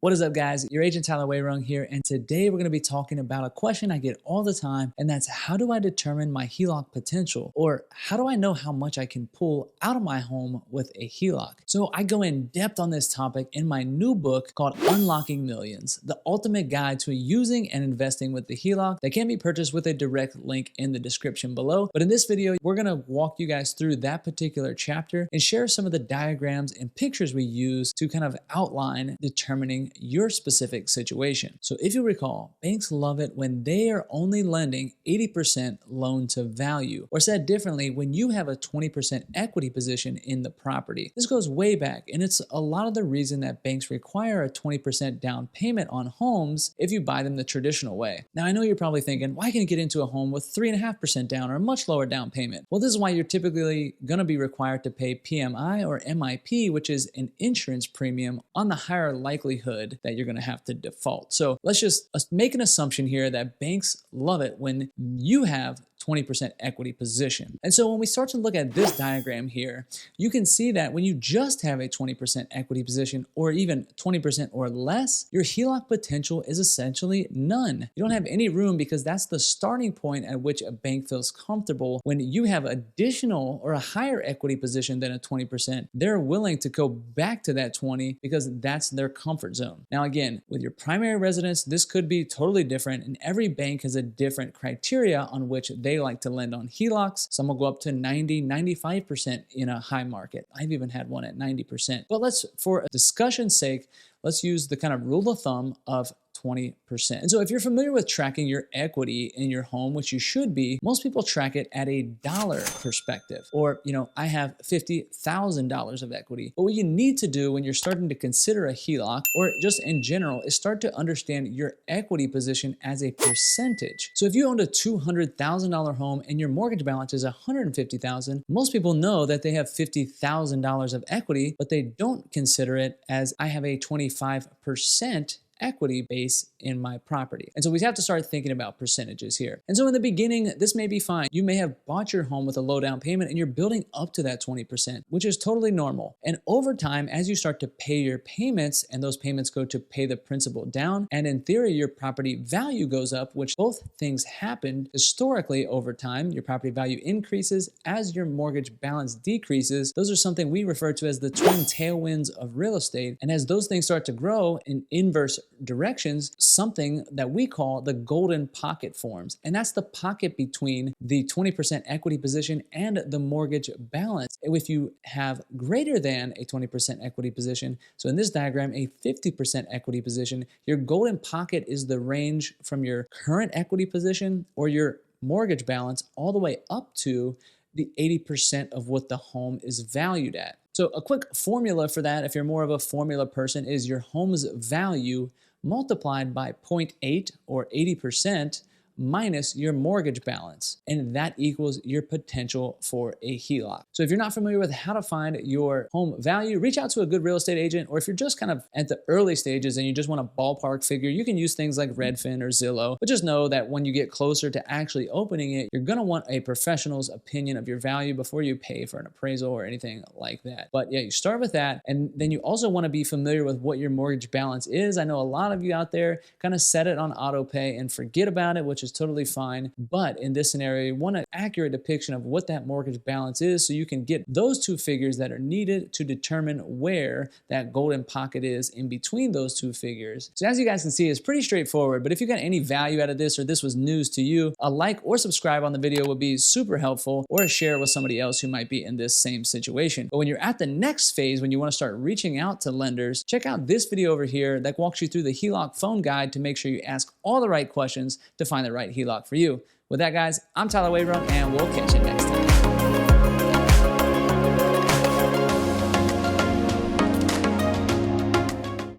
What is up, guys? Your agent Tyler Wayrung here, and today we're going to be talking about a question I get all the time, and that's how do I determine my HELOC potential, or how do I know how much I can pull out of my home with a HELOC? So I go in depth on this topic in my new book called Unlocking Millions, the ultimate guide to using and investing with the HELOC that can be purchased with a direct link in the description below. But in this video, we're going to walk you guys through that particular chapter and share some of the diagrams and pictures we use to kind of outline determining your specific situation. So if you recall, banks love it when they are only lending 80% loan to value, or said differently, when you have a 20% equity position in the property. This goes way back, and it's a lot of the reason that banks require a 20% down payment on homes if you buy them the traditional way. Now, I know you're probably thinking, why can't you get into a home with 3.5% down or a much lower down payment? Well, this is why you're typically going to be required to pay PMI or MIP, which is an insurance premium on the higher likelihood that you're going to have to default. So let's just make an assumption here that banks love it when you have 20% equity position. And so when we start to look at this diagram here, you can see that when you just have a 20% equity position or even 20% or less, your HELOC potential is essentially none. You don't have any room because that's the starting point at which a bank feels comfortable. When you have additional or a higher equity position than a 20%, they're willing to go back to that 20 because that's their comfort zone. Now, again, with your primary residence, this could be totally different, and every bank has a different criteria on which they like to lend on HELOCs. Some will go up to 90, 95% in a high market. I've even had one at 90%. But for discussion's sake, let's use the kind of rule of thumb of 20%. And so if you're familiar with tracking your equity in your home, which you should be, most people track it at a dollar perspective. Or, I have $50,000 of equity. But what you need to do when you're starting to consider a HELOC, or just in general, is start to understand your equity position as a percentage. So if you owned a $200,000 home and your mortgage balance is $150,000, most people know that they have $50,000 of equity, but they don't consider it as I have a 25% equity base in my property. And so we have to start thinking about percentages here. And so in the beginning, this may be fine. You may have bought your home with a low down payment and you're building up to that 20%, which is totally normal. And over time, as you start to pay your payments and those payments go to pay the principal down, and in theory, your property value goes up, which both things happened historically over time. Your property value increases as your mortgage balance decreases. Those are something we refer to as the twin tailwinds of real estate. And as those things start to grow in inverse directions, something that we call the golden pocket forms. And that's the pocket between the 20% equity position and the mortgage balance. If you have greater than a 20% equity position, so in this diagram, a 50% equity position, your golden pocket is the range from your current equity position or your mortgage balance all the way up to the 80% of what the home is valued at. So a quick formula for that, if you're more of a formula person, is your home's value multiplied by 0.8 or 80% minus your mortgage balance, and that equals your potential for a HELOC. So if you're not familiar with how to find your home value, reach out to a good real estate agent, or if you're just kind of at the early stages and you just want a ballpark figure, you can use things like Redfin or Zillow, but just know that when you get closer to actually opening it, you're gonna want a professional's opinion of your value before you pay for an appraisal or anything like that. But yeah, you start with that, and then you also wanna be familiar with what your mortgage balance is. I know a lot of you out there kind of set it on auto pay and forget about it, which is totally fine. But in this scenario, you want an accurate depiction of what that mortgage balance is so you can get those two figures that are needed to determine where that golden pocket is in between those two figures. So as you guys can see, it's pretty straightforward, but if you got any value out of this or this was news to you, a like or subscribe on the video would be super helpful, or a share with somebody else who might be in this same situation. But when you're at the next phase, when you want to start reaching out to lenders, check out this video over here that walks you through the HELOC phone guide to make sure you ask all the right questions to find the right HELOC for you. With that, guys, I'm Tyler Wayrung, and we'll catch you next time.